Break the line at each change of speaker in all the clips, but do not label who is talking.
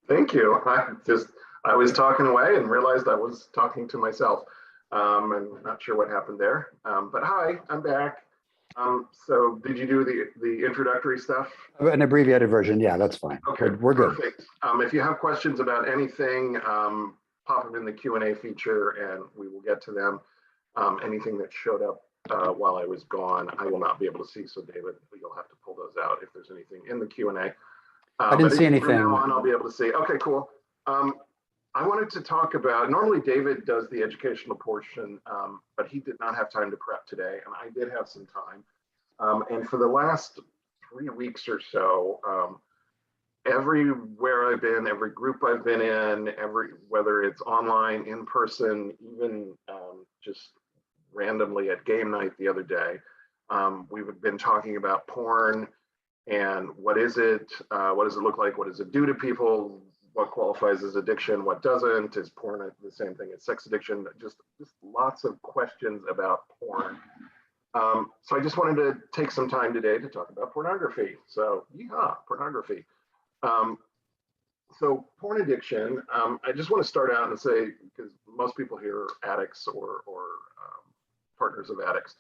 Thank you. I was talking away and realized I was talking to myself, and not sure what happened there. But hi, I'm back. So did you do the introductory stuff?
An abbreviated version, yeah, that's fine.
Okay,
We're good.
perfect. If you have questions about anything, pop them in the Q&A feature and we will get to them. Anything that showed up while I was gone, I will not be able to see. So David, you'll have to pull those out if there's anything in the Q&A.
I didn't see anything.
From now on, I'll be able to see. Okay, cool. I wanted to talk about, normally David does the educational portion, but he did not have time to prep today, and I did have some time. And for the last 3 weeks or so, everywhere I've been, every group I've been in, whether it's online, in person, even just randomly at game night the other day, we've been talking about porn and what is it? What does it look like? What does it do to people? What qualifies as addiction? What doesn't? Is porn the same thing as sex addiction? Just lots of questions about porn. So I just wanted to take some time today to talk about pornography. So, yeehaw, pornography. So porn addiction, I just want to start out and say, because most people here are addicts or partners of addicts.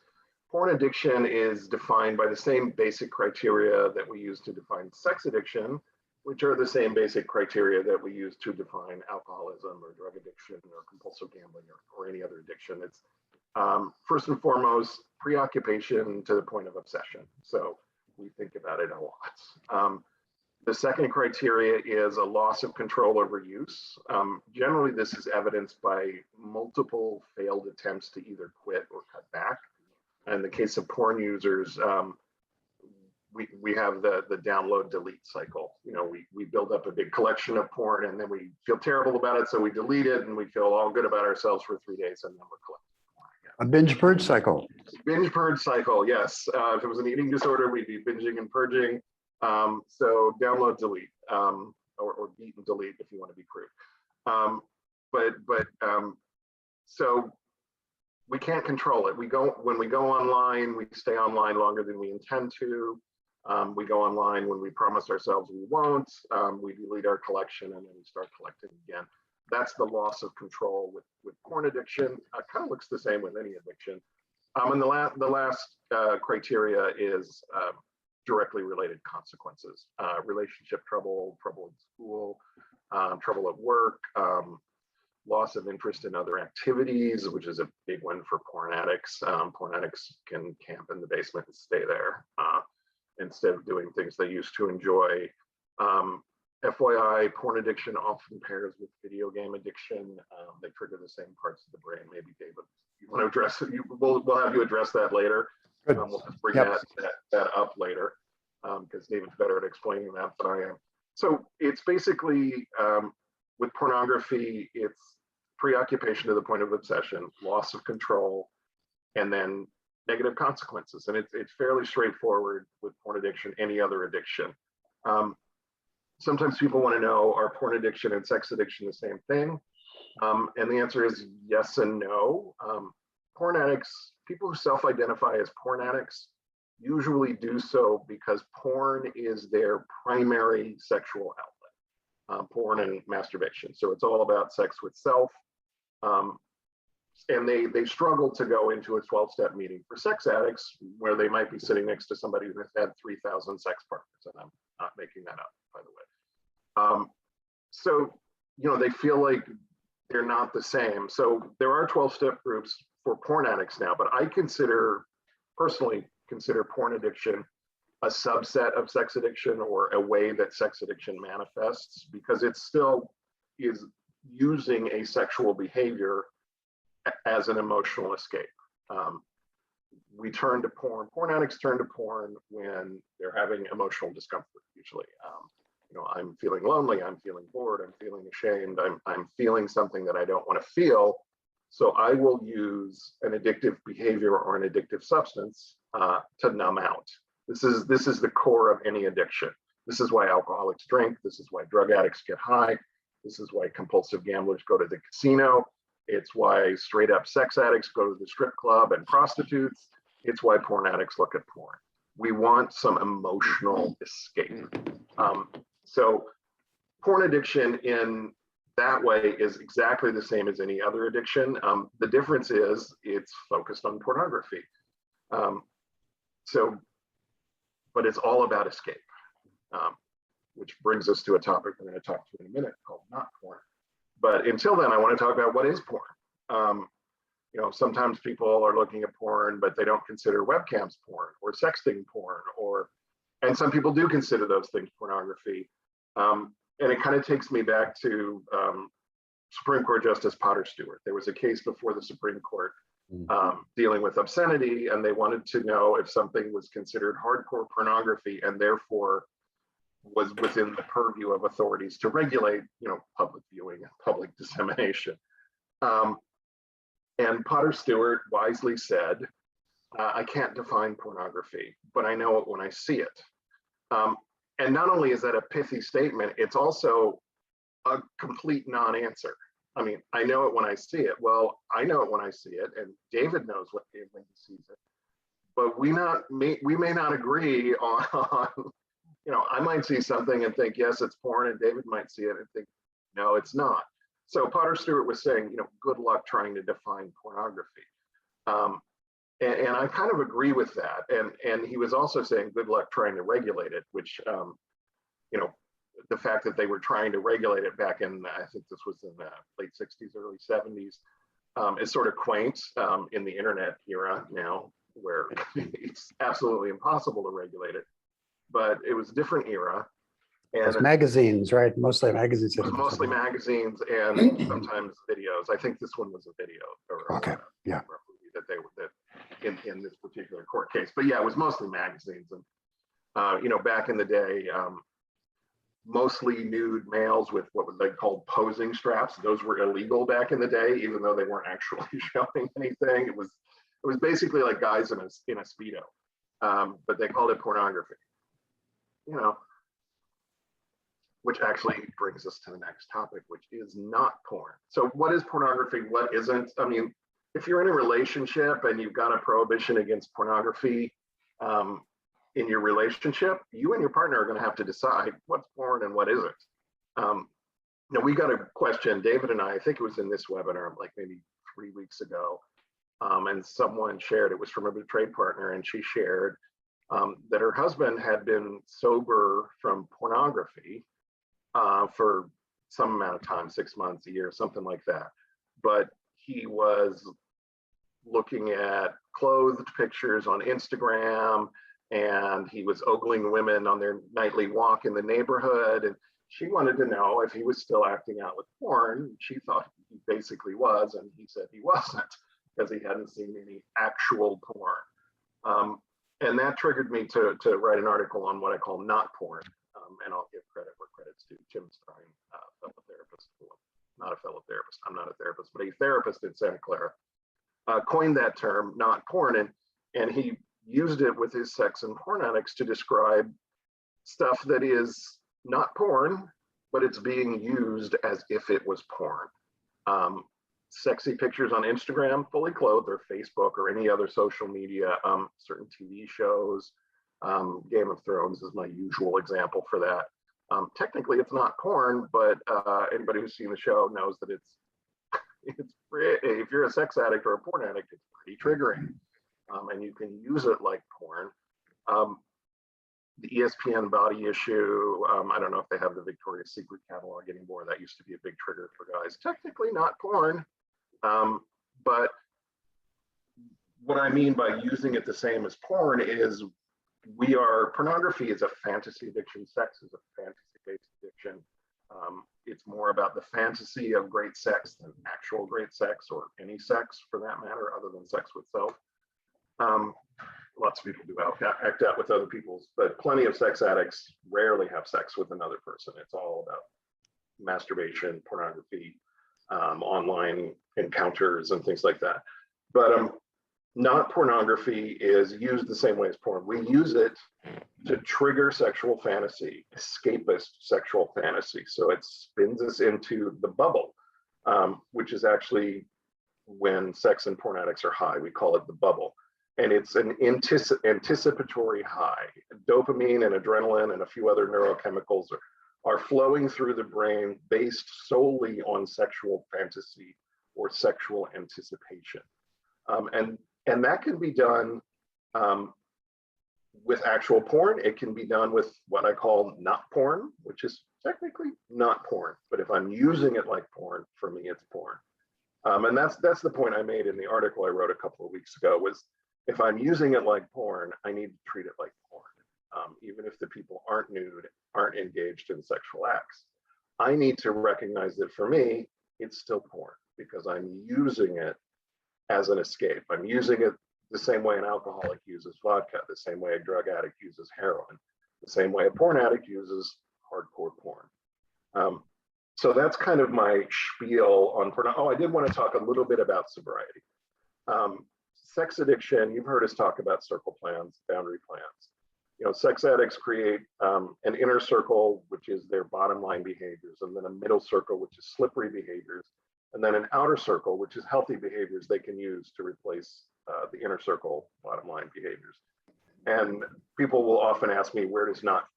Porn addiction is defined by the same basic criteria that we use to define sex addiction, which are the same basic criteria that we use to define alcoholism or drug addiction or compulsive gambling or any other addiction. It's first and foremost, preoccupation to the point of obsession. So we think about it a lot. The second criteria is a loss of control over use. Generally, this is evidenced by multiple failed attempts to either quit or cut back. In the case of porn users, we have the download delete cycle. You know, we build up a big collection of porn and then we feel terrible about it, so we delete it and we feel all good about ourselves for 3 days and then we're collecting porn again.
A binge purge cycle.
Binge purge cycle, yes. If it was an eating disorder, we'd be binging and purging. So download delete, or beat and delete if you want to be crude. So we can't control it. When we go online, we stay online longer than we intend to. We go online when we promise ourselves we won't. We delete our collection and then we start collecting again. That's the loss of control with porn addiction. Kind of looks the same with any addiction. And the last criteria is directly related consequences: relationship trouble, trouble in school, trouble at work, loss of interest in other activities, which is a big one for porn addicts. Porn addicts can camp in the basement and stay there instead of doing things they used to enjoy. FYI, porn addiction often pairs with video game addiction. They trigger the same parts of the brain. Maybe David, you want to address it? We'll have you address that later. We'll just bring that up later because David's better at explaining that than I am. So it's basically, with pornography, it's preoccupation to the point of obsession, loss of control, and then negative consequences. And it's fairly straightforward with porn addiction, any other addiction. Sometimes people want to know, are porn addiction and sex addiction the same thing? And the answer is yes and no. Porn addicts, people who self-identify as porn addicts, usually do so because porn is their primary sexual outlet, porn and masturbation. So it's all about sex with self. And they struggle to go into a 12-step meeting for sex addicts where they might be sitting next to somebody who has had 3,000 sex partners. And I'm not making that up, by the way. So, you know, they feel like they're not the same. So there are 12-step groups for porn addicts now, but I personally consider porn addiction a subset of sex addiction, or a way that sex addiction manifests, because it still is using a sexual behavior as an emotional escape. We turn to porn. Porn addicts turn to porn when they're having emotional discomfort, usually. You know, I'm feeling lonely, I'm feeling bored, I'm feeling ashamed, I'm feeling something that I don't want to feel. So I will use an addictive behavior or an addictive substance to numb out. This is the core of any addiction. This is why alcoholics drink. This is why drug addicts get high. This is why compulsive gamblers go to the casino. It's why straight up sex addicts go to the strip club and prostitutes. It's why porn addicts look at porn. We want some emotional escape. So porn addiction in that way is exactly the same as any other addiction. The difference is it's focused on pornography. But it's all about escape, which brings us to a topic we're going to talk to in a minute called not porn. But until then, I want to talk about what is porn. Sometimes people are looking at porn, but they don't consider webcams porn or sexting porn, and some people do consider those things pornography. And it kind of takes me back to Supreme Court Justice Potter Stewart. There was a case before the Supreme Court dealing with obscenity, and they wanted to know if something was considered hardcore pornography and therefore was within the purview of authorities to regulate, public viewing and public dissemination. And Potter Stewart wisely said, I can't define pornography, but I know it when I see it. And not only is that a pithy statement, it's also a complete non-answer. I mean, I know it when I see it. Well, I know it when I see it, and David knows when he sees it. But we may not agree on I might see something and think, yes, it's porn, and David might see it and think, no, it's not. So Potter Stewart was saying, good luck trying to define pornography. And I kind of agree with that. And he was also saying, good luck trying to regulate it, which, the fact that they were trying to regulate it back in, I think this was in the late 60s, early 70s, is sort of quaint in the internet era now, where it's absolutely impossible to regulate it. But it was a different era.
And magazines, right? Mostly magazines.
It was mostly magazines and sometimes videos. I think this one was a video.
Okay, yeah.
That they were in this particular court case. But yeah, it was mostly magazines. And, back in the day, mostly nude males with what they called posing straps. Those were illegal back in the day, even though they weren't actually showing anything. It was basically like guys in a Speedo, but they called it pornography. Which actually brings us to the next topic, which is not porn. So what is pornography? What isn't? I mean, if you're in a relationship and you've got a prohibition against pornography in your relationship, you and your partner are going to have to decide what's porn and what isn't. We got a question, David and I think it was in this webinar, like maybe 3 weeks ago, and someone shared, it was from a betrayed partner, and she shared that her husband had been sober from pornography for some amount of time, 6 months, a year, something like that. But he was looking at clothed pictures on Instagram, and he was ogling women on their nightly walk in the neighborhood. And she wanted to know if he was still acting out with porn. She thought he basically was, and he said he wasn't, because he hadn't seen any actual porn. And that triggered me to write an article on what I call not porn. And I'll give credit where credit's due. Jim Stein, fellow therapist, not a fellow therapist, I'm not a therapist, but a therapist in Santa Clara, coined that term, not porn. And he used it with his sex and porn addicts to describe stuff that is not porn, but it's being used as if it was porn. Sexy pictures on Instagram, fully clothed, or Facebook, or any other social media, certain TV shows. Game of Thrones is my usual example for that. Technically, it's not porn, but anybody who's seen the show knows that if you're a sex addict or a porn addict, it's pretty triggering, and you can use it like porn. The ESPN body issue, I don't know if they have the Victoria's Secret catalog anymore. That used to be a big trigger for guys. Technically not porn, but what I mean by using it the same as porn is pornography is a fantasy addiction. Sex is a fantasy-based addiction. It's more about the fantasy of great sex than actual great sex, or any sex for that matter, other than sex with self. Lots of people do act out with other people's, but plenty of sex addicts rarely have sex with another person. It's all about masturbation, pornography, online encounters, and things like that. But not pornography is used the same way as porn. We use it to trigger sexual fantasy, escapist sexual fantasy. So it spins us into the bubble, which is actually when sex and porn addicts are high. We call it the bubble. And it's an anticipatory high. Dopamine and adrenaline and a few other neurochemicals are flowing through the brain based solely on sexual fantasy or sexual anticipation. And that can be done with actual porn. It can be done with what I call not porn, which is technically not porn. But if I'm using it like porn, for me, it's porn. And that's the point I made in the article I wrote a couple of weeks ago, was if I'm using it like porn, I need to treat it like porn. Even if the people aren't nude, aren't engaged in sexual acts. I need to recognize that for me, it's still porn because I'm using it as an escape. I'm using it the same way an alcoholic uses vodka, the same way a drug addict uses heroin, the same way a porn addict uses hardcore porn. So that's kind of my spiel on porn. Oh, I did want to talk a little bit about sobriety. Sex addiction, you've heard us talk about circle plans, boundary plans. You know, sex addicts create an inner circle, which is their bottom line behaviors, and then a middle circle, which is slippery behaviors, and then an outer circle, which is healthy behaviors they can use to replace the inner circle bottom line behaviors. And people will often ask me, where does not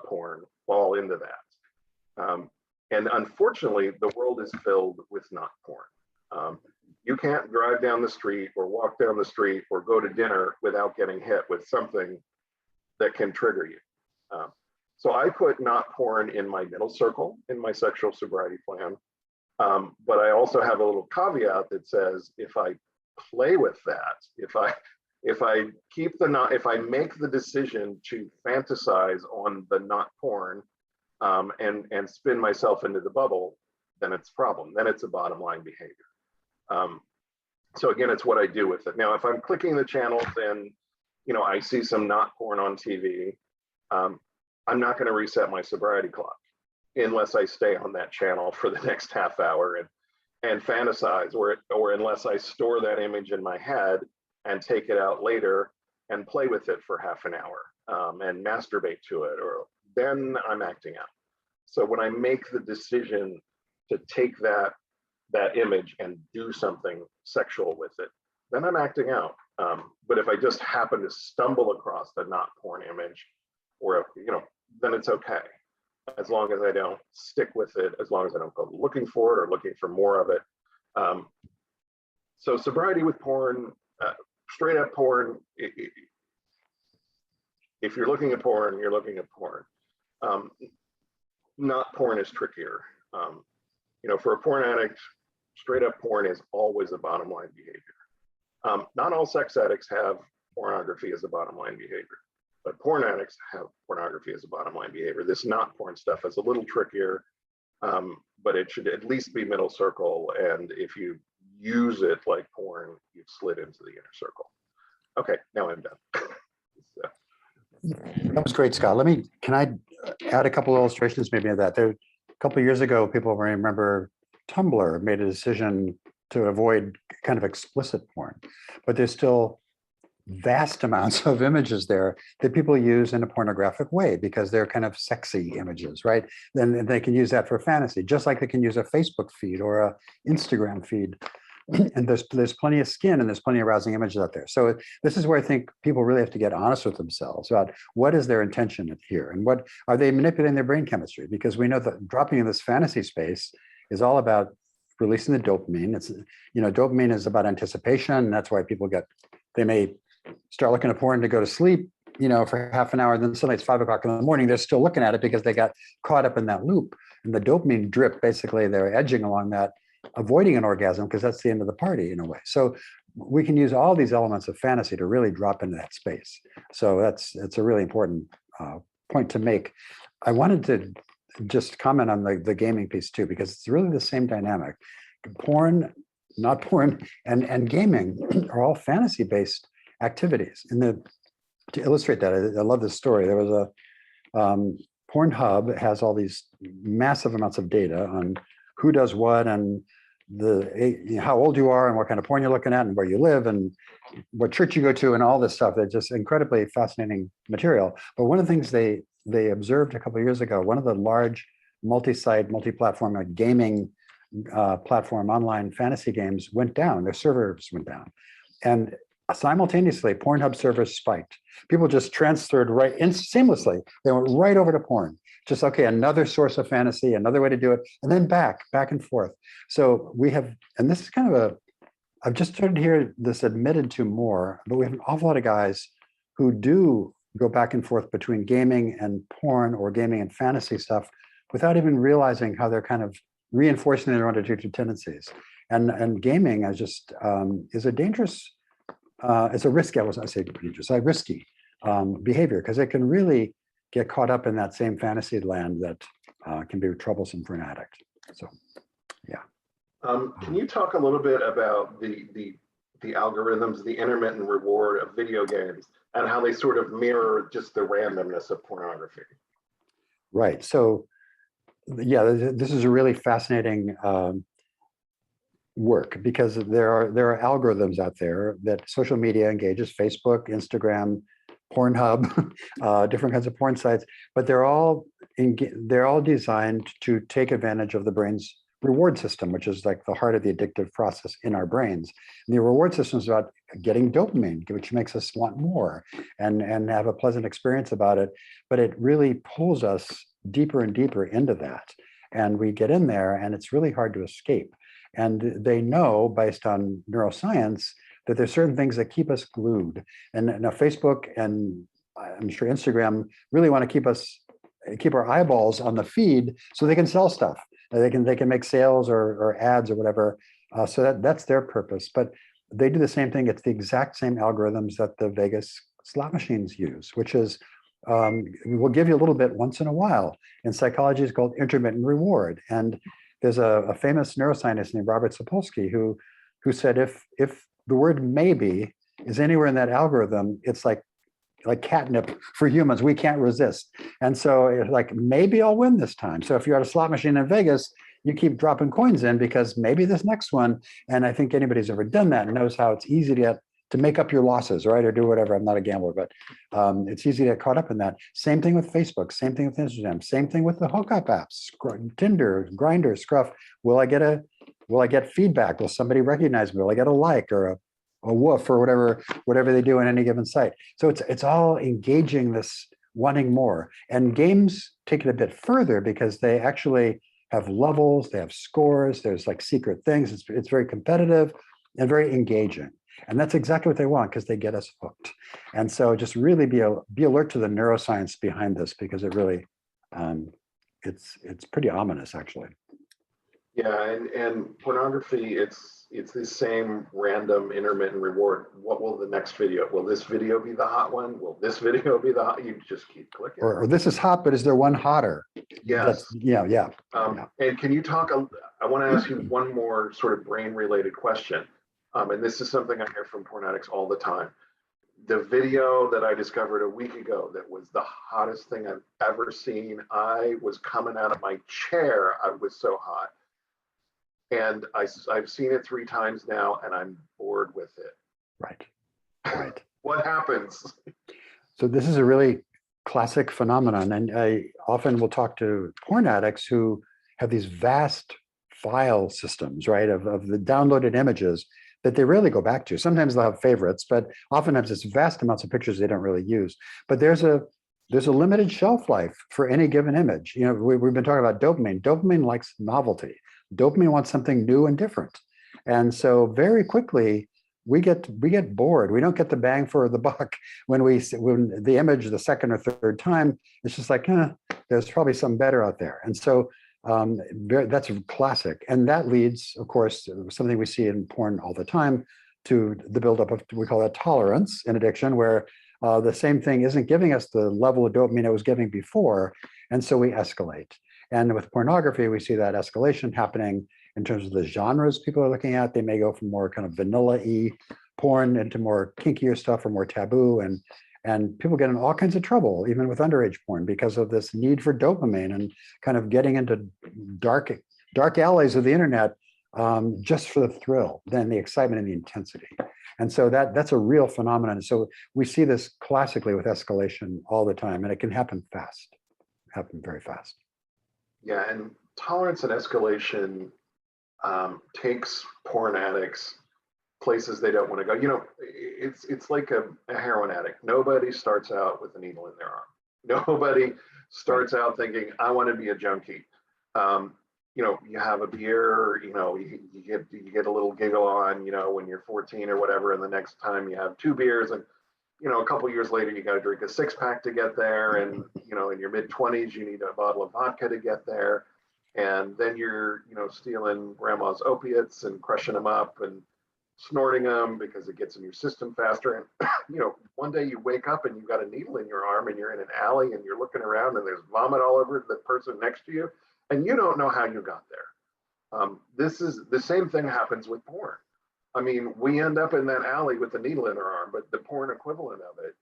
porn fall into that? And unfortunately, the world is filled with not porn. You can't drive down the street or walk down the street or go to dinner without getting hit with something that can trigger you. So I put not porn in my middle circle in my sexual sobriety plan. But I also have a little caveat that says, if I play with that, if I make the decision to fantasize on the not porn and spin myself into the bubble, then it's a problem. Then it's a bottom line behavior. So again, it's what I do with it. Now, if I'm clicking the channels and I see some not porn on TV, I'm not going to reset my sobriety clock unless I stay on that channel for the next half hour and fantasize, or unless I store that image in my head and take it out later and play with it for half an hour and masturbate to it, or then I'm acting out. So when I make the decision to take that image and do something sexual with it, then I'm acting out. But if I just happen to stumble across the not porn image, or then it's okay, as long as I don't stick with it, as long as I don't go looking for it or looking for more of it. So sobriety with porn, straight up porn. If you're looking at porn, you're looking at porn. Not porn is trickier. For a porn addict, straight up porn is always a bottom line behavior. Not all sex addicts have pornography as a bottom line behavior, but porn addicts have pornography as a bottom line behavior. This not porn stuff is a little trickier, but it should at least be middle circle. And if you use it like porn, you've slid into the inner circle. Okay, now I'm done.
That was great, Scott. Can I add a couple of illustrations maybe of that? There, a couple of years ago, people may remember Tumblr made a decision to avoid kind of explicit porn, but there's still vast amounts of images there that people use in a pornographic way because they're kind of sexy images, right? Then they can use that for fantasy, just like they can use a Facebook feed or a Instagram feed. And there's plenty of skin and there's plenty of arousing images out there. So this is where I think people really have to get honest with themselves about what is their intention here and what are they manipulating their brain chemistry? Because we know that dropping in this fantasy space is all about releasing the dopamine. It's, dopamine is about anticipation. And that's why people they may start looking at porn to go to sleep, for half an hour, and then suddenly it's 5 o'clock in the morning, they're still looking at it because they got caught up in that loop. And the dopamine drip, basically they're edging along that, avoiding an orgasm because that's the end of the party in a way. So we can use all these elements of fantasy to really drop into that space. So it's a really important point to make. I wanted to just comment on the gaming piece too, because it's really the same dynamic. Porn, not porn, and gaming are all fantasy-based activities. To illustrate that, I love this story. There was a Pornhub has all these massive amounts of data on who does what and how old you are and what kind of porn you're looking at and where you live and what church you go to and all this stuff. It's just incredibly fascinating material. But one of the things they observed a couple of years ago, one of the large multi-site, multi-platform gaming platform online fantasy games went down. Their servers went down. And simultaneously, Pornhub servers spiked. People just transferred right in seamlessly. They went right over to porn. just, okay, another source of fantasy, another way to do it, and then back and forth. So we have, and this is kind of I've just started to hear this admitted to more, but we have an awful lot of guys who do go back and forth between gaming and porn or gaming and fantasy stuff without even realizing how they're kind of reinforcing their own addictive tendencies. And gaming is a dangerous, it's a risky, I say dangerous, risky behavior, because it can really get caught up in that same fantasy land that can be troublesome for an addict. So, yeah.
Can you talk a little bit about the algorithms, the intermittent reward of video games, and how they sort of mirror just the randomness of pornography?
Right. So, yeah, this is a really fascinating work, because there are algorithms out there that social media engages, Facebook, Instagram, Pornhub, different kinds of porn sites, but they're all designed to take advantage of the brain's reward system, which is like the heart of the addictive process in our brains. And the reward system is about getting dopamine, which makes us want more and have a pleasant experience about it. But it really pulls us deeper and deeper into that. And we get in there and it's really hard to escape. And they know, based on neuroscience, that there's certain things that keep us glued. And now Facebook and I'm sure Instagram really want to keep our eyeballs on the feed so they can sell stuff. They can make sales or ads or whatever. So that's their purpose. But they do the same thing. It's the exact same algorithms that the Vegas slot machines use, which is we'll give you a little bit once in a while. In psychology, it's called intermittent reward. And there's a famous neuroscientist named Robert Sapolsky who said if the word maybe is anywhere in that algorithm, it's like catnip for humans. We can't resist. And so it's like, maybe I'll win this time. So if you're at a slot machine in Vegas, you keep dropping coins in because maybe this next one, and I think anybody's ever done that and knows how it's easy to make up your losses, right? Or do whatever. I'm not a gambler, but it's easy to get caught up in that. Same thing with Facebook, same thing with Instagram, same thing with the hookup apps, Tinder, Grindr, Scruff. Will I get feedback? Will somebody recognize me? Will I get a like or a woof or whatever they do on any given site? So it's all engaging this wanting more. And games take it a bit further because they actually have levels, they have scores, there's like secret things. It's very competitive and very engaging. And that's exactly what they want because they get us hooked. And so just really be alert to the neuroscience behind this, because it really, it's pretty ominous actually.
Yeah, and pornography, it's the same random intermittent reward. What will the next video? Will this video be the hot one? Will this video be the hot? You just keep clicking.
Or this is hot, but is there one hotter?
Yes.
Yeah.
And can you talk? I want to ask you one more sort of brain-related question. And this is something I hear from porn addicts all the time. The video that I discovered a week ago that was the hottest thing I've ever seen. I was coming out of my chair. I was so hot. And I've seen it 3 times now, and I'm bored with it.
Right.
What happens?
So this is a really classic phenomenon, and I often will talk to porn addicts who have these vast file systems, right, of the downloaded images that they rarely go back to. Sometimes they'll have favorites, but oftentimes it's vast amounts of pictures they don't really use. But there's a limited shelf life for any given image. You know, we've been talking about dopamine. Dopamine likes novelty. Dopamine wants something new and different. And so very quickly, we get bored. We don't get the bang for the buck when the image the second or third time, it's just like, there's probably something better out there. And so that's a classic. And that leads, of course, something we see in porn all the time, to the buildup of, we call that tolerance in addiction, where the same thing isn't giving us the level of dopamine it was giving before. And so we escalate. And with pornography, we see that escalation happening in terms of the genres people are looking at. They may go from more kind of vanilla-y porn into more kinkier stuff or more taboo. And people get in all kinds of trouble, even with underage porn, because of this need for dopamine and kind of getting into dark alleys of the internet just for the thrill, then the excitement and the intensity. And so that's a real phenomenon. So we see this classically with escalation all the time, and it can happen very fast.
Yeah, and tolerance and escalation takes porn addicts places they don't want to go. You know, it's like a heroin addict. Nobody starts out with a needle in their arm. Nobody starts out thinking, I want to be a junkie. You know, you have a beer, you know, you get a little giggle on, you know, when you're 14 or whatever, and the next time you have 2 beers, and you know, a couple of years later, you got to drink a 6-pack to get there. And, you know, in your mid-20s, you need a bottle of vodka to get there. And then you're, you know, stealing grandma's opiates and crushing them up and snorting them because it gets in your system faster. And, you know, one day you wake up and you've got a needle in your arm and you're in an alley and you're looking around and there's vomit all over the person next to you. And you don't know how you got there. This is the same thing happens with porn. I mean, we end up in that alley with the needle in our arm, but the porn equivalent of it.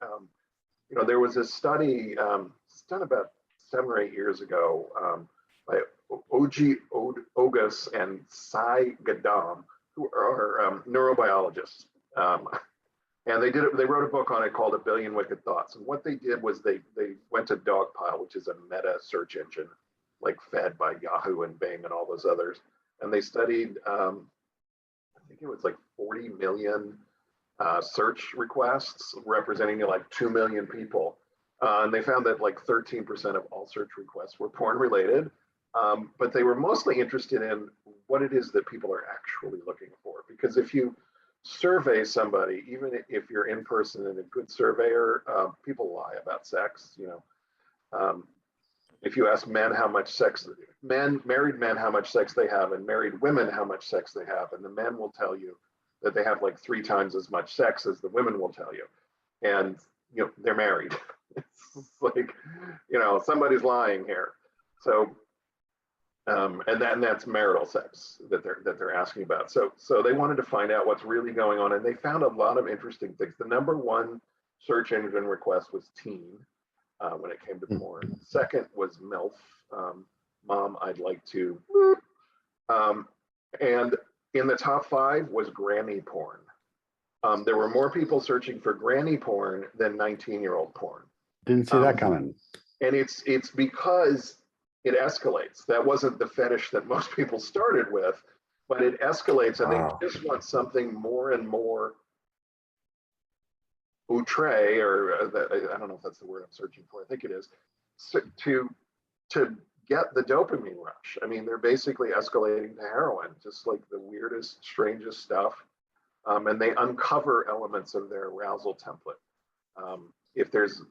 You know, there was a study it's done about 7 or 8 years ago by Ogi Ogus and Sai Gadam, who are neurobiologists. And they wrote a book on it called A Billion Wicked Thoughts. And what they did was they went to Dogpile, which is a meta search engine, like fed by Yahoo and Bing and all those others. And they studied, I think it was like 40 million search requests representing like 2 million people. And they found that like 13% of all search requests were porn related. But they were mostly interested in what it is that people are actually looking for. Because if you survey somebody, even if you're in person and a good surveyor, people lie about sex, you know. If you ask men how much sex, married men how much sex they have, and married women how much sex they have, and the men will tell you that they have like 3 times as much sex as the women will tell you. And, you know, they're married. It's like, you know, somebody's lying here. So, and that's marital sex that they're asking about. So they wanted to find out what's really going on, and they found a lot of interesting things. The #1 search engine request was teen when it came to porn. Second was MILF, mom, I'd like to. And in the top 5 was granny porn. There were more people searching for granny porn than 19-year-old porn.
Didn't see that coming.
And it's because it escalates. That wasn't the fetish that most people started with, but it escalates, and they just want something more and more outre, or I don't know if that's the word I'm searching for. I think it is, so to get the dopamine rush. I mean, they're basically escalating to heroin, just like the weirdest, strangest stuff, and they uncover elements of their arousal template. If there's,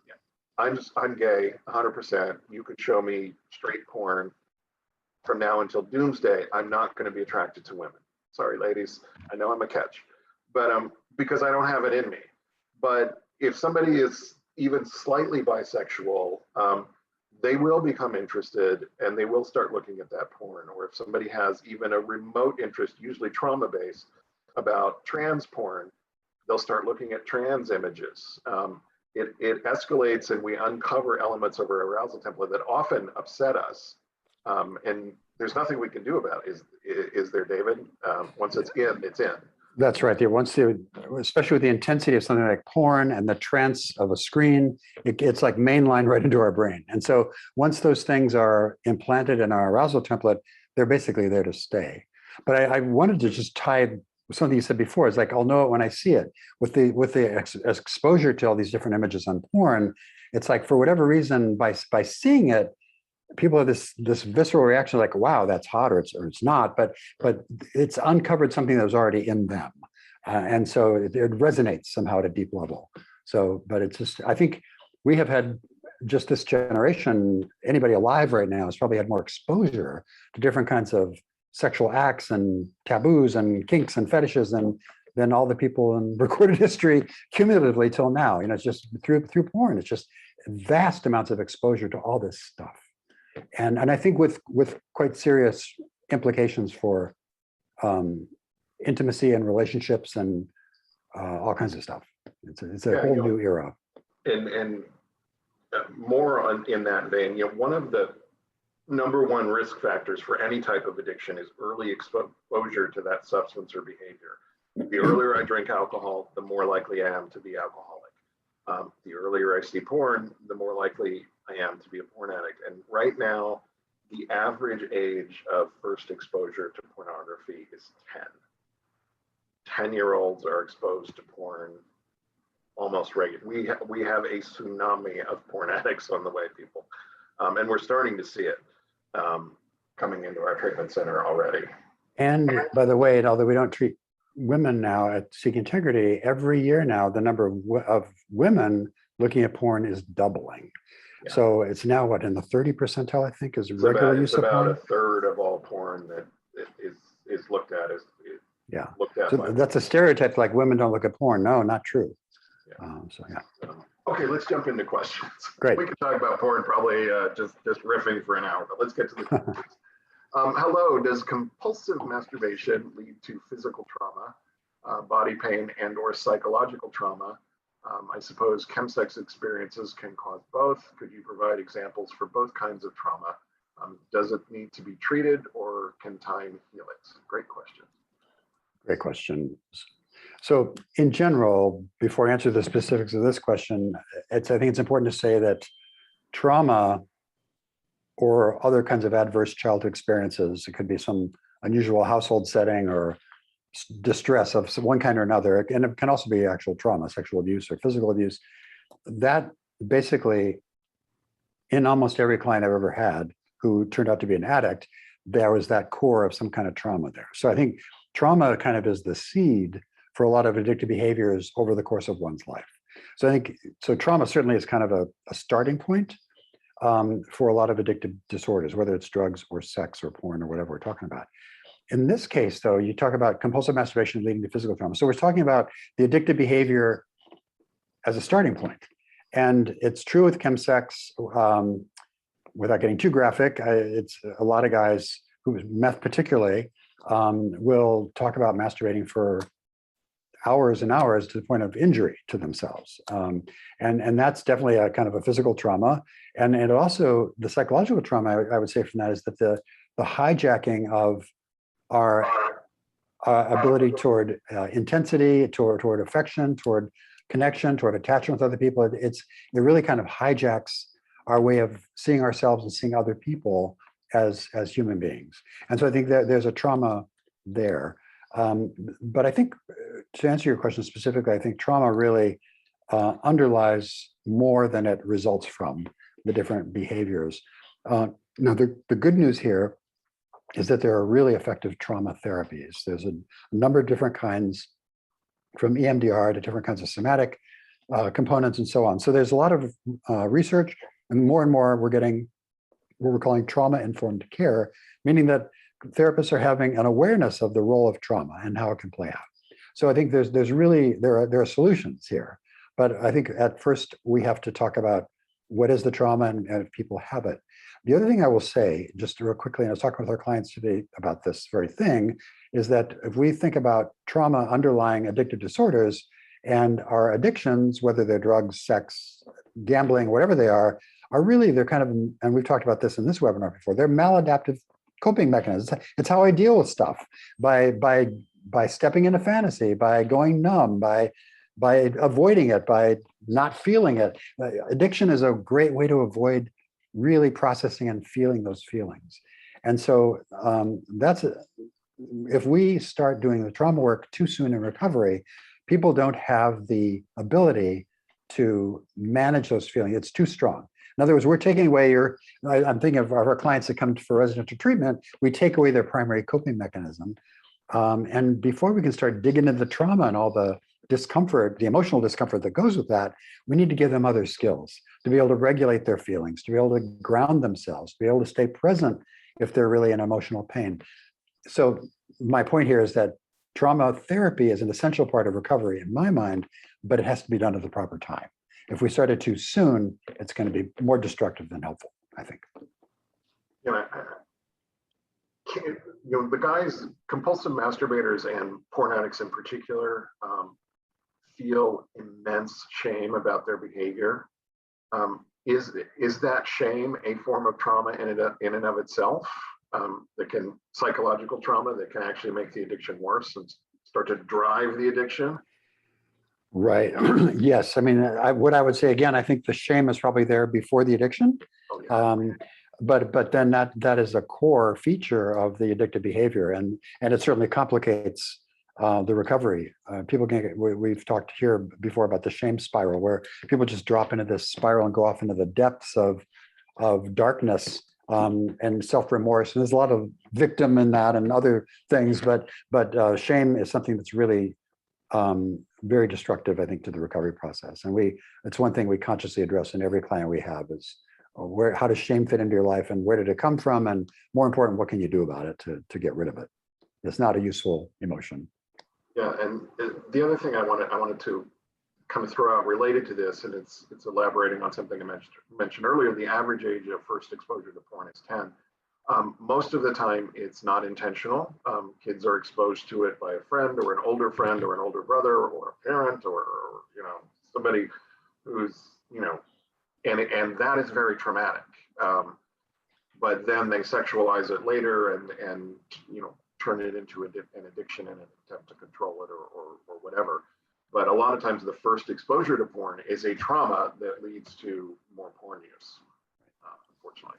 I'm gay, 100%. You could show me straight porn from now until doomsday. I'm not going to be attracted to women. Sorry, ladies. I know I'm a catch, but because I don't have it in me. But if somebody is even slightly bisexual, they will become interested and they will start looking at that porn. Or if somebody has even a remote interest, usually trauma-based, about trans porn, they'll start looking at trans images. It escalates, and we uncover elements of our arousal template that often upset us. And there's nothing we can do about it. Is there, David? Once it's in, it's in.
That's right. Especially with the intensity of something like porn and the trance of a screen, it's like mainline right into our brain. And so once those things are implanted in our arousal template, they're basically there to stay. But I wanted to just tie something you said before. It's like, I'll know it when I see it. With the exposure to all these different images on porn, it's like, for whatever reason, by seeing it, people have this visceral reaction like, wow, that's hot, or it's not, but it's uncovered something that was already in them. And so it resonates somehow at a deep level. So, but it's just, I think we have had, just this generation, anybody alive right now has probably had more exposure to different kinds of sexual acts and taboos and kinks and fetishes than all the people in recorded history cumulatively till now. You know, it's just through porn. It's just vast amounts of exposure to all this stuff. And I think with quite serious implications for intimacy and relationships and all kinds of stuff. It's a whole new era.
And more in that vein, you know, one of the #1 risk factors for any type of addiction is early exposure to that substance or behavior. The earlier I drink alcohol, the more likely I am to be alcoholic. The earlier I see porn, the more likely I am to be a porn addict. And right now, the average age of first exposure to pornography is 10. 10-year-olds are exposed to porn almost regularly. We have a tsunami of porn addicts on the way, people. And we're starting to see it coming into our treatment center already.
And by the way, although we don't treat women now at Seek Integrity, every year now, the number of women looking at porn is doubling.
Yeah.
So it's now what, in the 30 percentile, I think, is
It's
regular
about,
use
it's
of
about
porn?
a third of all porn that is looked at as
Yeah.
looked at.
So
by
that's a stereotype, like women don't look at porn. No, not true.
Yeah.
So yeah.
Okay, let's jump into questions.
Great.
We could talk about porn probably just riffing for an hour, but let's get to the questions. Hello, does compulsive masturbation lead to physical trauma, body pain, and or psychological trauma? I suppose chemsex experiences can cause both. Could you provide examples for both kinds of trauma? Does it need to be treated or can time heal it? Great question.
Great question. So in general, before I answer the specifics of this question, I think it's important to say that trauma or other kinds of adverse childhood experiences, it could be some unusual household setting or distress of one kind or another, and it can also be actual trauma, sexual abuse or physical abuse, that basically, in almost every client I've ever had who turned out to be an addict, there was that core of some kind of trauma there. So I think trauma kind of is the seed for a lot of addictive behaviors over the course of one's life. So I think, so trauma certainly is kind of a starting point for a lot of addictive disorders, whether it's drugs or sex or porn or whatever we're talking about. In this case, though, you talk about compulsive masturbation leading to physical trauma. So we're talking about the addictive behavior as a starting point. And it's true with chemsex, without getting too graphic, it's a lot of guys who, meth particularly, will talk about masturbating for hours and hours to the point of injury to themselves. And that's definitely a kind of a physical trauma. And also the psychological trauma, I would say from that is that the hijacking of our ability toward intensity, toward affection, toward connection, toward attachment with other people, it really kind of hijacks our way of seeing ourselves and seeing other people as human beings. And so I think that there's a trauma there. But I think to answer your question specifically, I think trauma really underlies more than it results from the different behaviors. Now, the good news here is that there are really effective trauma therapies. There's a number of different kinds, from EMDR to different kinds of somatic components and so on. So there's a lot of research, and more we're getting what we're calling trauma-informed care, meaning that therapists are having an awareness of the role of trauma and how it can play out. So I think there are solutions here, but I think at first we have to talk about what is the trauma and if people have it. The other thing I will say, just real quickly, and I was talking with our clients today about this very thing, is that if we think about trauma underlying addictive disorders and our addictions, whether they're drugs, sex, gambling, whatever they are really, they're kind of, and we've talked about this in this webinar before, they're maladaptive coping mechanisms. It's how I deal with stuff, by stepping into fantasy, by going numb, by avoiding it, by not feeling it. Addiction is a great way to avoid really processing and feeling those feelings. And so if we start doing the trauma work too soon in recovery, people don't have the ability to manage those feelings. It's too strong. In other words, we're taking away I'm thinking of our clients that come for residential treatment, we take away their primary coping mechanism. And before we can start digging into the trauma and all the discomfort, the emotional discomfort that goes with that, we need to give them other skills to be able to regulate their feelings, to be able to ground themselves, to be able to stay present if they're really in emotional pain. So my point here is that trauma therapy is an essential part of recovery in my mind, but it has to be done at the proper time. If we start it too soon, it's going to be more destructive than helpful, I think.
The guys, compulsive masturbators and porn addicts in particular, feel immense shame about their behavior. Is that shame a form of trauma in and of itself? Psychological trauma that can actually make the addiction worse and start to drive the addiction?
Right. Yes. I mean, what I would say again, I think the shame is probably there before the addiction.
Oh, yeah.
But then that is a core feature of the addictive behavior, and it certainly complicates the recovery. We've talked here before about the shame spiral, where people just drop into this spiral and go off into the depths of of darkness and self-remorse. And there's a lot of victim in that and other things, but shame is something that's really very destructive, I think, to the recovery process. And it's one thing we consciously address in every client we have is how does shame fit into your life and where did it come from? And more important, what can you do about it to get rid of it? It's not a useful emotion.
Yeah, and the other thing I wanted to kind of throw out related to this, and it's elaborating on something I mentioned earlier, the average age of first exposure to porn is 10. Most of the time, it's not intentional. Kids are exposed to it by a friend or an older brother or a parent or somebody who's, and that is very traumatic. But then they sexualize it later and turn it into an addiction in an attempt to control it or whatever. But a lot of times the first exposure to porn is a trauma that leads to more porn use, unfortunately.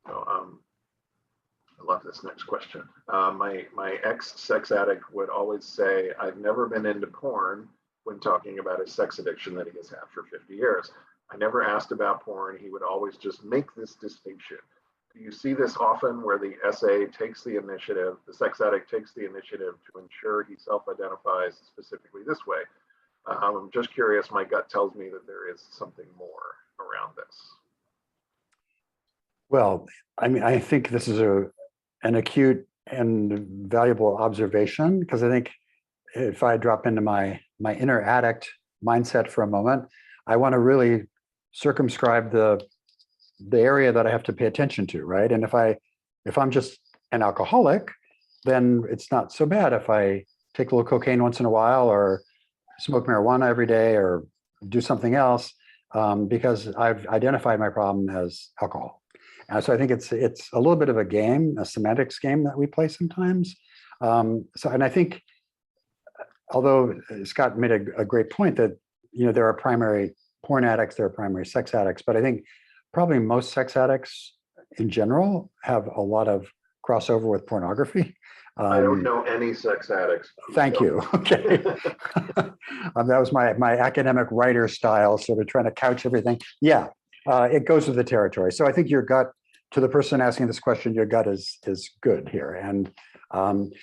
So I love this next question. My ex-sex addict would always say, I've never been into porn when talking about his sex addiction that he has had for 50 years. I never asked about porn. He would always just make this distinction. Do you see this often where the SA takes the initiative, the sex addict takes the initiative to ensure he self-identifies specifically this way? I'm just curious, my gut tells me that there is something more around this.
Well, I mean, I think this is an acute and valuable observation, because I think if I drop into my inner addict mindset for a moment, I want to really circumscribe the area that I have to pay attention to, right? And if I'm just an alcoholic, then it's not so bad if I take a little cocaine once in a while or smoke marijuana every day or do something else, because I've identified my problem as alcohol. And so I think it's a little bit of a game, a semantics game that we play sometimes. And I think, although Scott made a great point that there are primary porn addicts, there are primary sex addicts, but I think probably most sex addicts in general have a lot of crossover with pornography.
I don't know any sex addicts.
Thank you. Okay. That was my academic writer style, sort of trying to couch everything. Yeah, it goes with the territory. So I think your gut, to the person asking this question, your gut is good here. And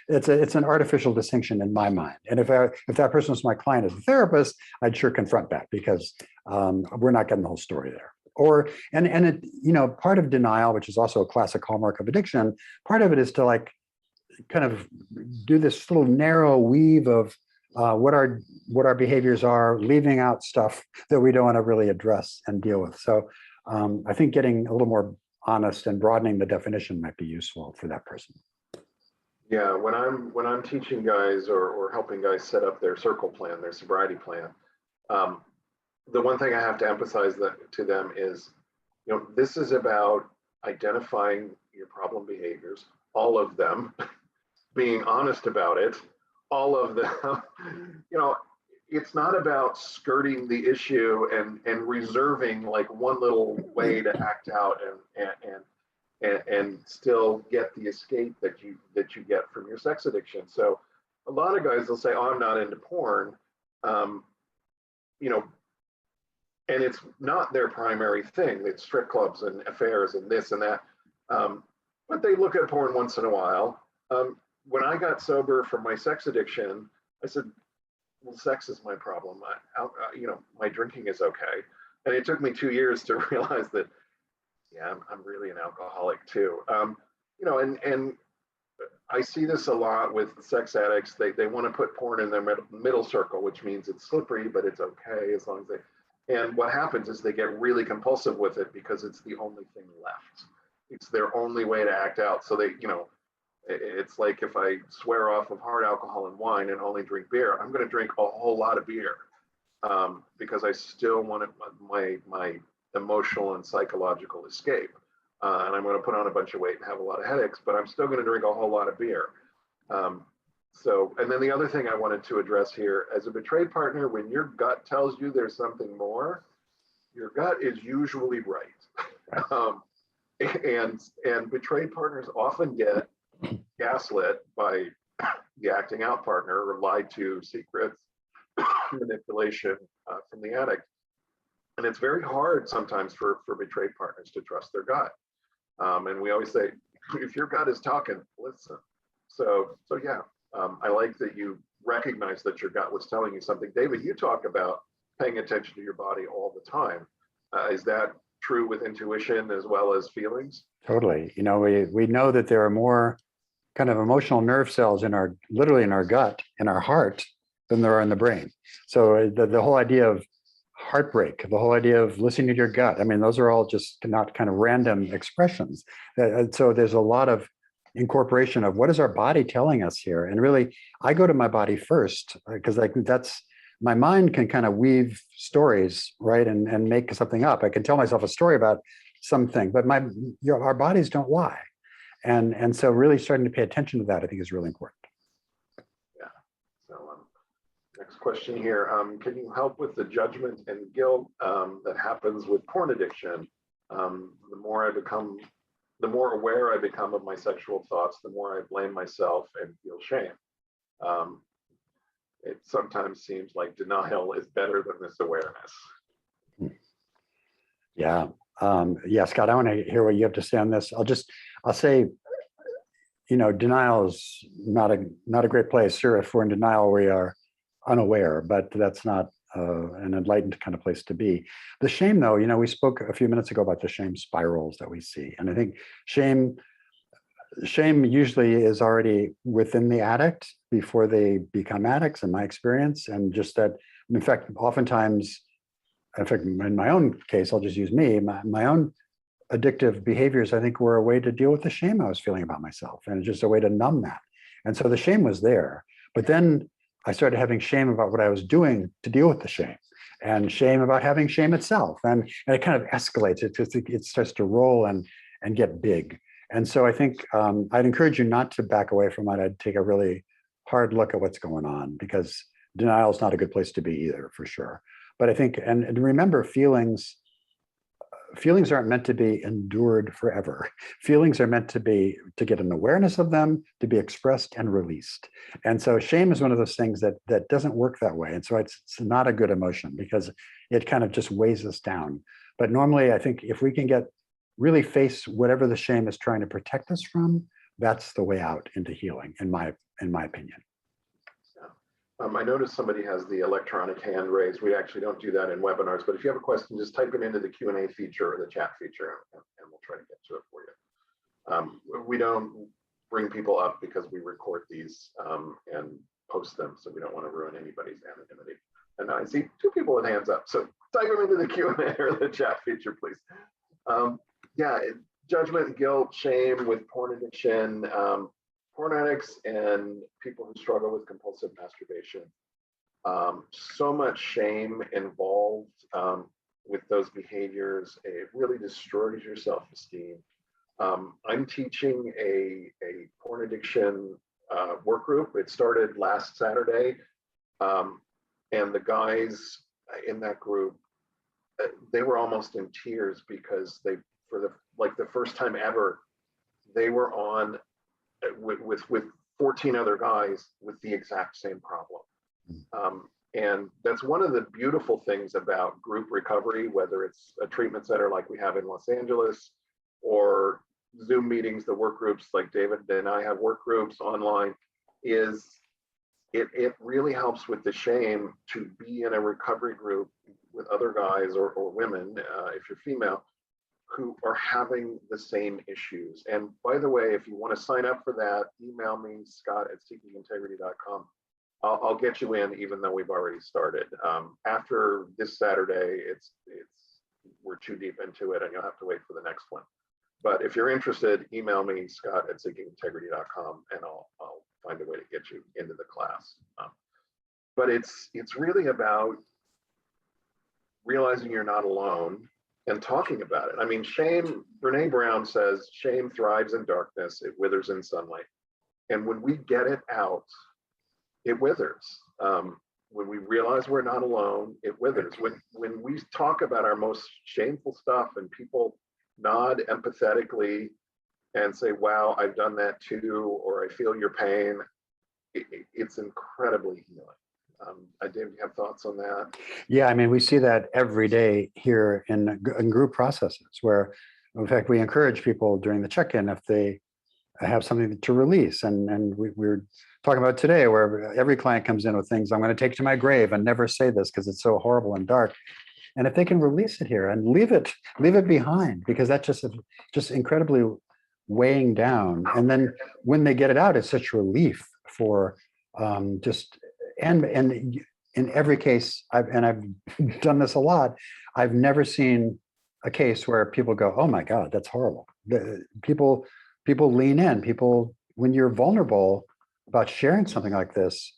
it's an artificial distinction in my mind. And if that person was my client as a therapist, I'd sure confront that, because we're not getting the whole story there. Part of denial, which is also a classic hallmark of addiction, part of it is to kind of do this little narrow weave of what our behaviors are, leaving out stuff that we don't want to really address and deal with. So I think getting a little more honest and broadening the definition might be useful for that person.
Yeah, when I'm teaching guys or helping guys set up their circle plan, their sobriety plan, the one thing I have to emphasize to them is, this is about identifying your problem behaviors, all of them, being honest about it, all of them. It's not about skirting the issue and reserving one little way to act out and still get the escape that you get from your sex addiction. So a lot of guys will say, "Oh, I'm not into porn," and it's not their primary thing. It's strip clubs and affairs and this and that, but they look at porn once in a while. When I got sober from my sex addiction, I said, well, sex is my problem. My drinking is okay. And it took me 2 years to realize that, yeah, I'm really an alcoholic too. And I see this a lot with sex addicts. They want to put porn in their middle circle, which means it's slippery, but it's okay as long as and what happens is they get really compulsive with it because it's the only thing left. It's their only way to act out. So it's like if I swear off of hard alcohol and wine and only drink beer, I'm going to drink a whole lot of beer because I still want my emotional and psychological escape. And I'm going to put on a bunch of weight and have a lot of headaches, but I'm still going to drink a whole lot of beer. And then the other thing I wanted to address here, as a betrayed partner, when your gut tells you there's something more, your gut is usually right. And betrayed partners often get gaslit by the acting out partner or lied to secrets, manipulation from the addict. And it's very hard sometimes for betrayed partners to trust their gut. And we always say, if your gut is talking, listen. So yeah, I like that you recognize that your gut was telling you something. David, you talk about paying attention to your body all the time. Is that true with intuition as well as feelings?
Totally. You know, we know that there are more kind of emotional nerve cells in our, literally in our gut, in our heart, than there are in the brain. So the whole idea of heartbreak, the whole idea of listening to your gut, I mean, those are all just not kind of random expressions. So there's a lot of incorporation of what is our body telling us here. And really, I go to my body first, because like that's, my mind can kind of weave stories, right, and make something up. I can tell myself a story about something, but our bodies don't lie. And so really starting to pay attention to that, I think, is really important.
Yeah. So next question here. Can you help with the judgment and guilt that happens with porn addiction? The more aware I become of my sexual thoughts, the more I blame myself and feel shame. It sometimes seems like denial is better than this awareness.
Yeah. Yeah, Scott, I want to hear what you have to say on this. I'll say, you know, denial is not a great place. Sure, if we're in denial, we are unaware, but that's not an enlightened kind of place to be. The shame, though, you know, we spoke a few minutes ago about the shame spirals that we see. And I think shame usually is already within the addict before they become addicts, in my experience. And just that, in fact, oftentimes, in fact, in my own case, I'll just use me, my own addictive behaviors, I think, were a way to deal with the shame I was feeling about myself, and just a way to numb that. And so the shame was there, but then I started having shame about what I was doing to deal with the shame, and shame about having shame itself. And it kind of escalates. It starts to roll and get big. And so I think I'd encourage you not to back away from it. I'd take a really hard look at what's going on, because denial is not a good place to be either, for sure. But I think, and remember, feelings aren't meant to be endured forever. Feelings are meant to get an awareness of them, to be expressed and released. And so shame is one of those things that doesn't work that way. And so it's not a good emotion, because it kind of just weighs us down. But normally, I think if we can really face whatever the shame is trying to protect us from, that's the way out into healing, in my opinion.
I noticed somebody has the electronic hand raised. We actually don't do that in webinars, but if you have a question, just type it into the Q&A feature or the chat feature, and we'll try to get to it for you. We don't bring people up because we record these and post them, so we don't want to ruin anybody's anonymity. And I see 2 people with hands up, so type them into the Q&A or the chat feature, please. Yeah, judgment, guilt, shame with porn addiction. Porn addicts and people who struggle with compulsive masturbation. So much shame involved with those behaviors. It really destroys your self-esteem. I'm teaching a porn addiction work group. It started last Saturday. And the guys in that group, they were almost in tears, because for the first time ever, they were on with 14 other guys with the exact same problem. And that's one of the beautiful things about group recovery, whether it's a treatment center like we have in Los Angeles, or Zoom meetings, the work groups like David and I have work groups online, is it really helps with the shame to be in a recovery group with other guys or women, if you're female, who are having the same issues. And by the way, if you want to sign up for that, email me, scott@seekingintegrity.com. I'll get you in, even though we've already started. After this Saturday, we're too deep into it, and you'll have to wait for the next one. But if you're interested, email me, scott@seekingintegrity.com, and I'll find a way to get you into the class. But it's really about realizing you're not alone and talking about it. I mean, shame, Brene Brown says, shame thrives in darkness, it withers in sunlight. And when we get it out, it withers. When we realize we're not alone, it withers. When we talk about our most shameful stuff and people nod empathetically and say, wow, I've done that too, or I feel your pain, it's incredibly healing. Dave, do you have thoughts on that?
Yeah, I mean, we see that every day here in group processes where, in fact, we encourage people during the check-in if they have something to release. And we're talking about today where every client comes in with things I'm going to take to my grave and never say this because it's so horrible and dark. And if they can release it here and leave it behind, because that's just incredibly weighing down. And then when they get it out, it's such relief for and in every case, I've done this a lot. I've never seen a case where people go, "Oh my God, that's horrible." People lean in. People, when you're vulnerable about sharing something like this,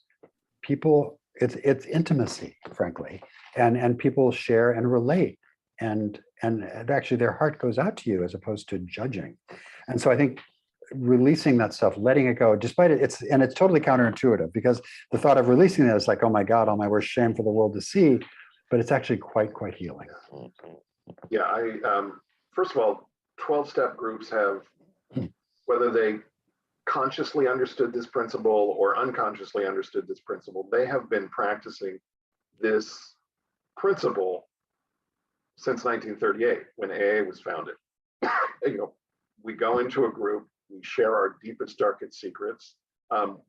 it's intimacy, frankly, and people share and relate, and actually their heart goes out to you as opposed to judging. And so I think releasing that stuff, letting it go, despite it's totally counterintuitive because the thought of releasing it is like, oh my God, all my worst shame for the world to see, but it's actually quite healing.
Yeah, first of all, 12-step groups have, whether they consciously understood this principle or unconsciously understood this principle, they have been practicing this principle since 1938 when AA was founded. We go into a group, we share our deepest, darkest secrets.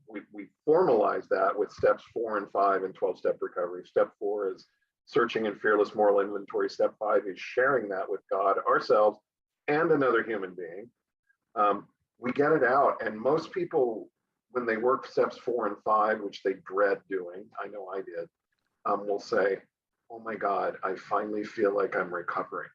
We formalize that with steps 4 and 5 in 12-step recovery. Step 4 is searching and fearless moral inventory. Step 5 is sharing that with God, ourselves, and another human being. We get it out, and most people, when they work steps 4 and 5, which they dread doing, I know I did, will say, "Oh my God, I finally feel like I'm recovering."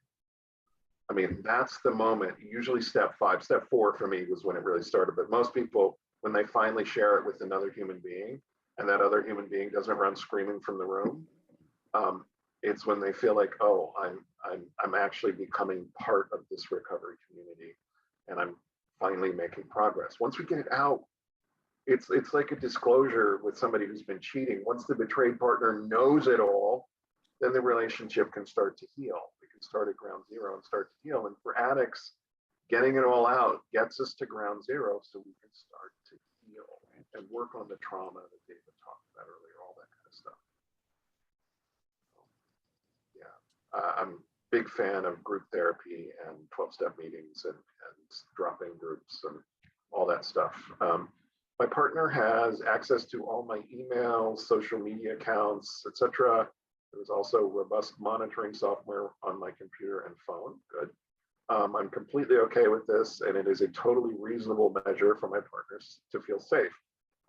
I mean, that's the moment. Usually step 5, step 4 for me was when it really started. But most people, when they finally share it with another human being, and that other human being doesn't run screaming from the room, it's when they feel like, oh, I'm actually becoming part of this recovery community, and I'm finally making progress. Once we get it out, it's like a disclosure with somebody who's been cheating. Once the betrayed partner knows it all, then the relationship can start to heal. We can start at ground zero and start to heal. And for addicts, getting it all out gets us to ground zero so we can start to heal and work on the trauma that David talked about earlier, all that kind of stuff. I'm a big fan of group therapy and 12-step meetings and drop-in groups and all that stuff. My partner has access to all my emails, social media accounts, etc. There's also robust monitoring software on my computer and phone. Good. I'm completely okay with this, and it is a totally reasonable measure for my partners to feel safe.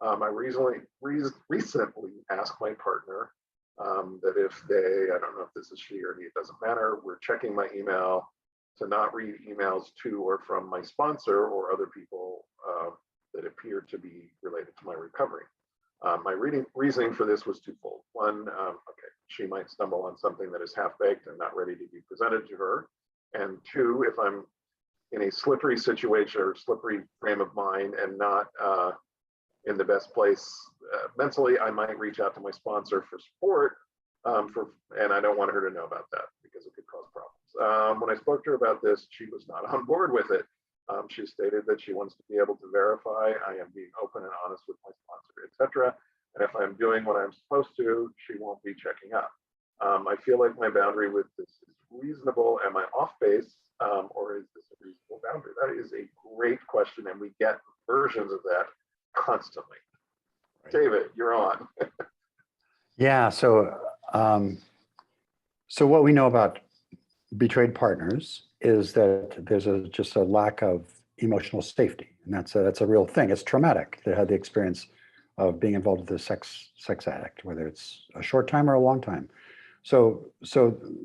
I recently asked my partner that if I don't know if this is she or he, it doesn't matter, we're checking my email to not read emails to or from my sponsor or other people that appear to be related to my recovery. My reasoning for this was twofold. One, okay, she might stumble on something that is half-baked and not ready to be presented to her. And two, if I'm in a slippery situation or slippery frame of mind and not in the best place mentally, I might reach out to my sponsor for support, and I don't want her to know about that because it could cause problems. When I spoke to her about this, she was not on board with it. She stated that she wants to be able to verify I am being open and honest with my sponsor, etc. And if I'm doing what I'm supposed to, she won't be checking up. I feel like my boundary with this is reasonable. Am I off base, or is this a reasonable boundary? That is a great question, and we get versions of that constantly. Right. David, you're on.
Yeah. So what we know about betrayed partners is that there's just a lack of emotional safety, and that's a real thing. It's traumatic to have the experience of being involved with a sex addict, whether it's a short time or a long time. So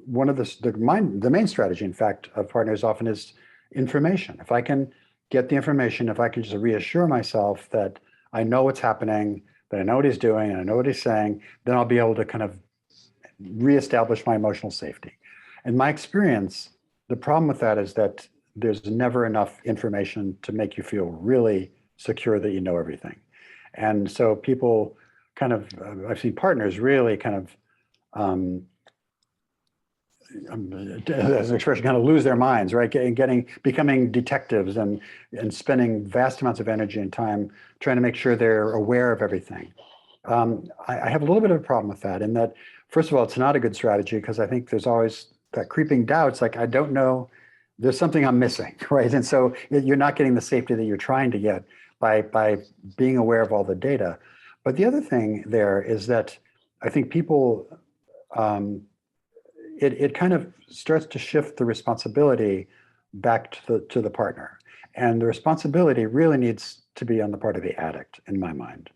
one of the main strategy, in fact, of partners often is information. If I can get the information, if I can just reassure myself that I know what's happening, that I know what he's doing, and I know what he's saying, then I'll be able to kind of reestablish my emotional safety. In my experience, the problem with that is that there's never enough information to make you feel really secure that you know everything. And so people kind of, I've seen partners really kind of, as an expression, kind of lose their minds, right? Becoming detectives and spending vast amounts of energy and time trying to make sure they're aware of everything. I have a little bit of a problem with that in that, first of all, it's not a good strategy because I think there's always that creeping doubts, like, I don't know, there's something I'm missing, right? And so you're not getting the safety that you're trying to get by being aware of all the data. But the other thing there is that I think people, it kind of starts to shift the responsibility back to the partner. And the responsibility really needs to be on the part of the addict, in my mind.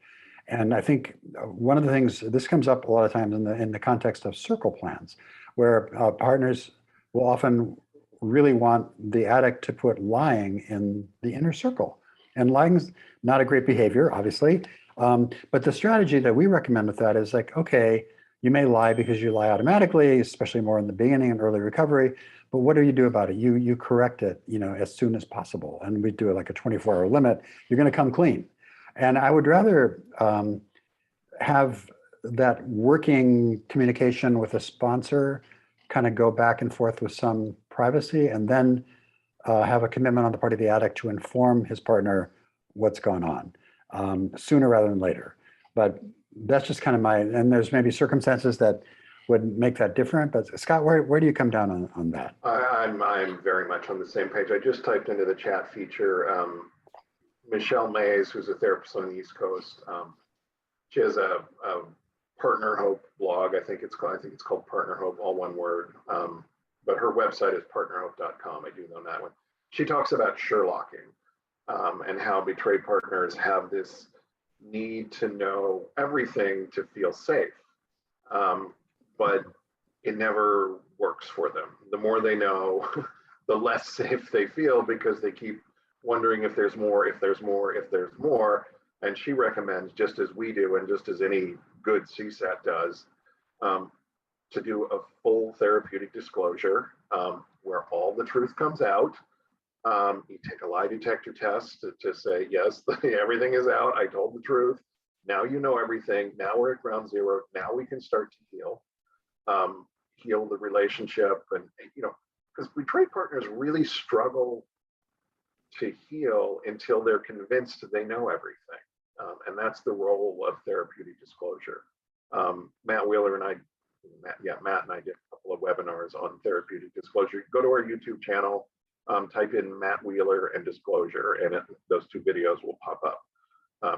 And I think one of the things, this comes up a lot of times in the context of circle plans, where partners will often really want the addict to put lying in the inner circle. And lying's not a great behavior, obviously. But the strategy that we recommend with that is like, okay, you may lie because you lie automatically, especially more in the beginning and early recovery. But what do you do about it? You correct it, as soon as possible. And we do it like a 24-hour limit. You're going to come clean. And I would rather have that working communication with a sponsor kind of go back and forth with some privacy, and then have a commitment on the part of the addict to inform his partner what's going on sooner rather than later. But that's just kind of and there's maybe circumstances that would make that different. But Scott, where do you come down on that?
I'm very much on the same page. I just typed into the chat feature, Michelle Mays, who's a therapist on the East Coast. She has a Partner Hope blog. I think it's called Partner Hope, all one word. But her website is partnerhope.com. I do know that one. She talks about Sherlocking and how betrayed partners have this need to know everything to feel safe. But it never works for them. The more they know, the less safe they feel because they keep wondering if there's more, if there's more, if there's more. And she recommends, just as we do, and just as any good CSAT does, to do a full therapeutic disclosure where all the truth comes out. You take a lie detector test to say, yes, everything is out. I told the truth. Now you know everything. Now we're at ground zero. Now we can start to heal the relationship. And, because betrayed partners really struggle to heal until they're convinced they know everything. And that's the role of therapeutic disclosure. Matt and I did a couple of webinars on therapeutic disclosure. Go to our YouTube channel, type in Matt Wheeler and disclosure, and those two videos will pop up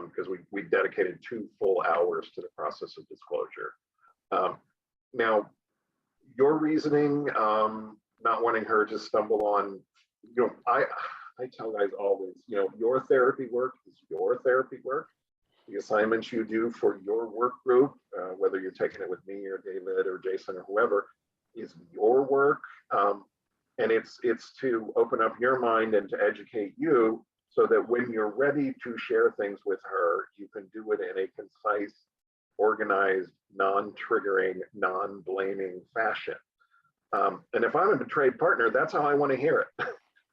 because we dedicated 2 full hours to the process of disclosure. Now, your reasoning, not wanting her to stumble on, I tell guys always, your therapy work is your therapy work. The assignments you do for your work group, whether you're taking it with me or David or Jason or whoever, is your work. And it's to open up your mind and to educate you so that when you're ready to share things with her, you can do it in a concise, organized, non-triggering, non-blaming fashion. And if I'm a betrayed partner, that's how I want to hear it.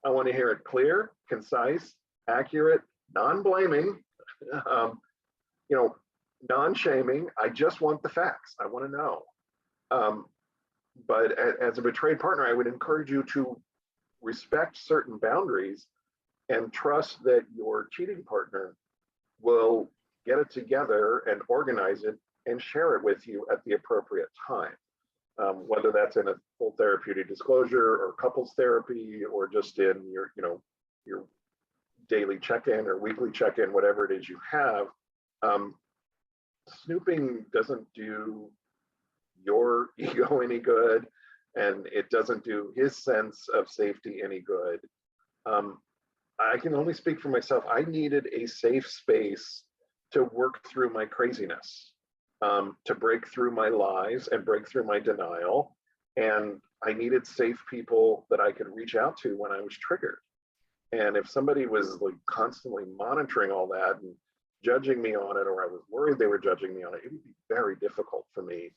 I want to hear it clear, concise, accurate, non-blaming, non-shaming. I just want the facts. I want to know. But as a betrayed partner, I would encourage you to respect certain boundaries and trust that your cheating partner will get it together and organize it and share it with you at the appropriate time. Whether that's in a full therapeutic disclosure or couples therapy or just in your daily check-in or weekly check-in, whatever it is you have. Snooping doesn't do your ego any good, and it doesn't do his sense of safety any good. I can only speak for myself. I needed a safe space to work through my craziness, to break through my lies and break through my denial. And I needed safe people that I could reach out to when I was triggered. And if somebody was like constantly monitoring all that and judging me on it, or I was worried they were judging me on it, it would be very difficult for me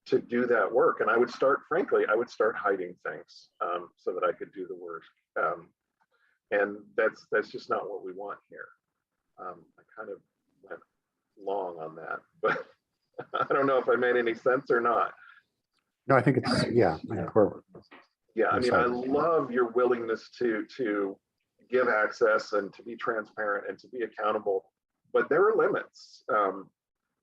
to do that work. And I would start hiding things so that I could do the work. And that's just not what we want here. I kind of went long on that, but I don't know if I made any sense or not.
No, I think it's, yeah.
I mean, I love your willingness to give access and to be transparent and to be accountable, but there are limits.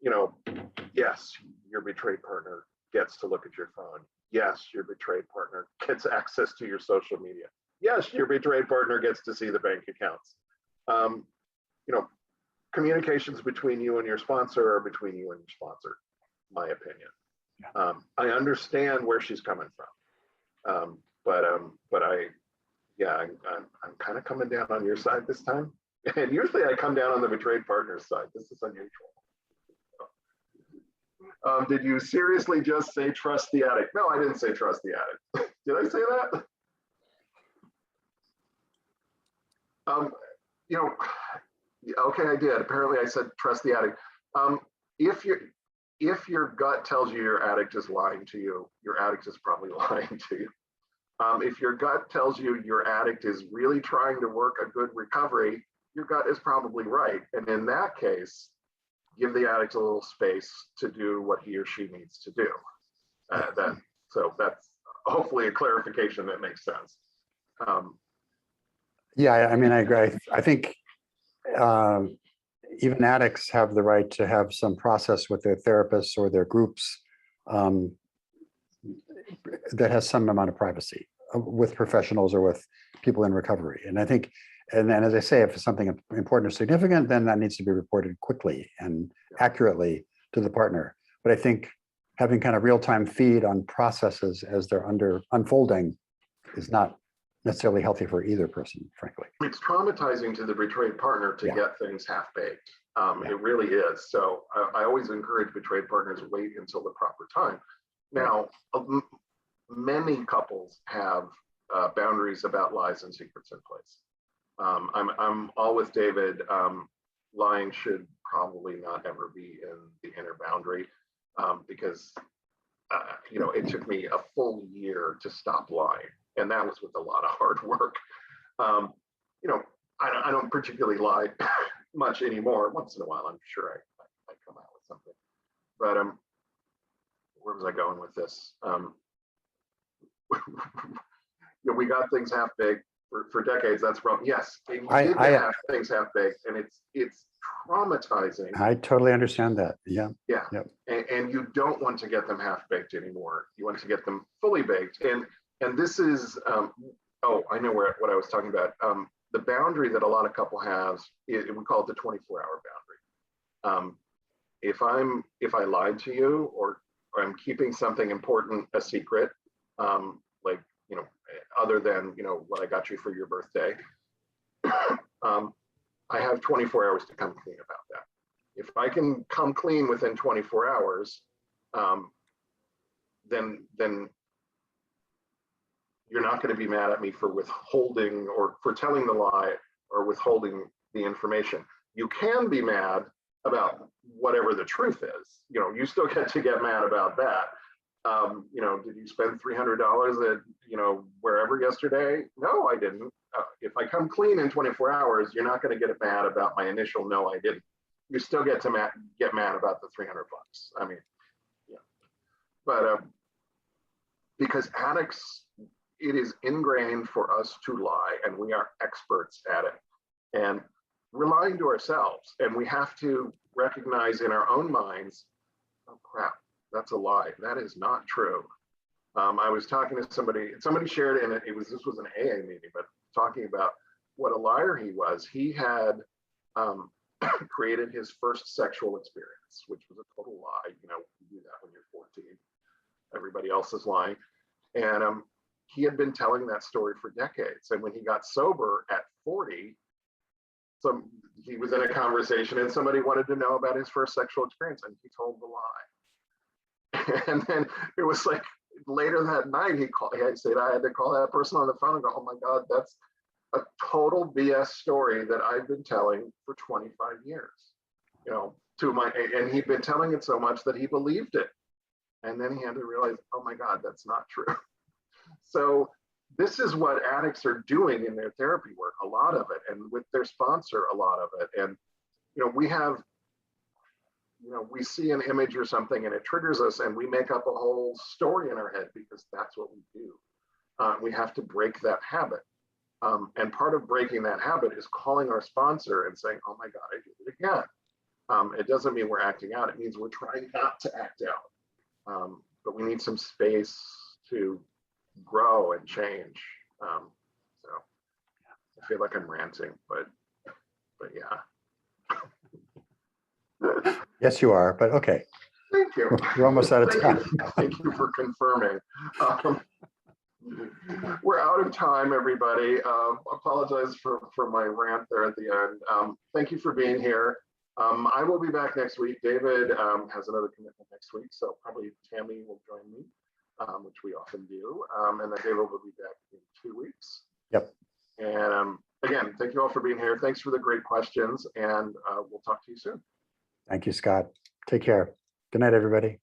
yes, your betrayed partner gets to look at your phone. Yes, your betrayed partner gets access to your social media. Yes, your betrayed partner gets to see the bank accounts. Um, Communications between you and your sponsor are between you and your sponsor, my opinion. I understand where she's coming from. But I'm kind of coming down on your side this time. And usually I come down on the betrayed partner's side. This is unusual. Did you seriously just say trust the addict? No, I didn't say trust the addict. Did I say that? Okay, I did. Apparently I said trust the addict. If your gut tells you your addict is lying to you, your addict is probably lying to you. If your gut tells you your addict is really trying to work a good recovery, your gut is probably right. And in that case, give the addict a little space to do what he or she needs to do. So that's hopefully a clarification that makes sense.
Yeah, I mean, I agree. I think even addicts have the right to have some process with their therapists or their groups that has some amount of privacy with professionals or with people in recovery. And I think, and then as I say, if it's something important or significant, then that needs to be reported quickly and accurately to the partner. But I think having kind of real-time feed on processes as they're unfolding is not necessarily healthy for either person, frankly.
It's traumatizing to the betrayed partner to get things half-baked. It really is. So I always encourage betrayed partners wait until the proper time. Now, many couples have boundaries about lies and secrets in place. I'm all with David. Lying should probably not ever be in the inner boundary because it took me a full year to stop lying, and that was with a lot of hard work. I don't particularly lie much anymore. Once in a while, I'm sure I come out with something. But where was I going with this? We got things half baked for decades. That's wrong. Yes, we did have things half baked, and it's traumatizing.
I totally understand that. Yeah.
Yeah. Yep. And you don't want to get them half baked anymore. You want to get them fully baked. And this is I know what I was talking about. The boundary that a lot of couple have, we call it the 24-hour boundary. If I lied to you or I'm keeping something important a secret, like other than what I got you for your birthday, I have 24 hours to come clean about that. If I can come clean within 24 hours, then you're not going to be mad at me for withholding or for telling the lie or withholding the information. You can be mad about whatever the truth is. You still get to get mad about that. Did you spend $300 at wherever yesterday? No, I didn't. If I come clean in 24 hours, you're not going to get mad about my initial no, I didn't. You still get to get mad about the $300. I mean, but because addicts, it is ingrained for us to lie, and we are experts at it. And we're lying to ourselves, and we have to recognize in our own minds, oh crap, that's a lie. That is not true. I was talking to somebody shared, and this was an AA meeting, but talking about what a liar he was. He had created his first sexual experience, which was a total lie. You do that when you're 14. Everybody else is lying. And he had been telling that story for decades. And when he got sober at 40, he was in a conversation and somebody wanted to know about his first sexual experience, and he told the lie. And then it was like later that night, I said I had to call that person on the phone and go, oh my God, that's a total BS story that I've been telling for 25 years, and he'd been telling it so much that he believed it. And then he had to realize, oh my God, that's not true. So this is what addicts are doing in their therapy work, a lot of it, and with their sponsor, a lot of it. And, we see an image or something and it triggers us, and we make up a whole story in our head because that's what we do. We have to break that habit. And part of breaking that habit is calling our sponsor and saying, oh my God, I did it again. It doesn't mean we're acting out. It means we're trying not to act out. But we need some space to grow and change. So I feel like I'm ranting, but yeah.
Yes, you are, but okay.
Thank you.
We're almost out of time.
Thank you for confirming. We're out of time, everybody. Apologize for my rant there at the end. Thank you for being here. I will be back next week. David has another commitment next week, so probably Tammy will join me, which we often do. And then David will be back in 2 weeks.
Yep.
And again, thank you all for being here. Thanks for the great questions, and we'll talk to you soon.
Thank you, Scott. Take care. Good night, everybody.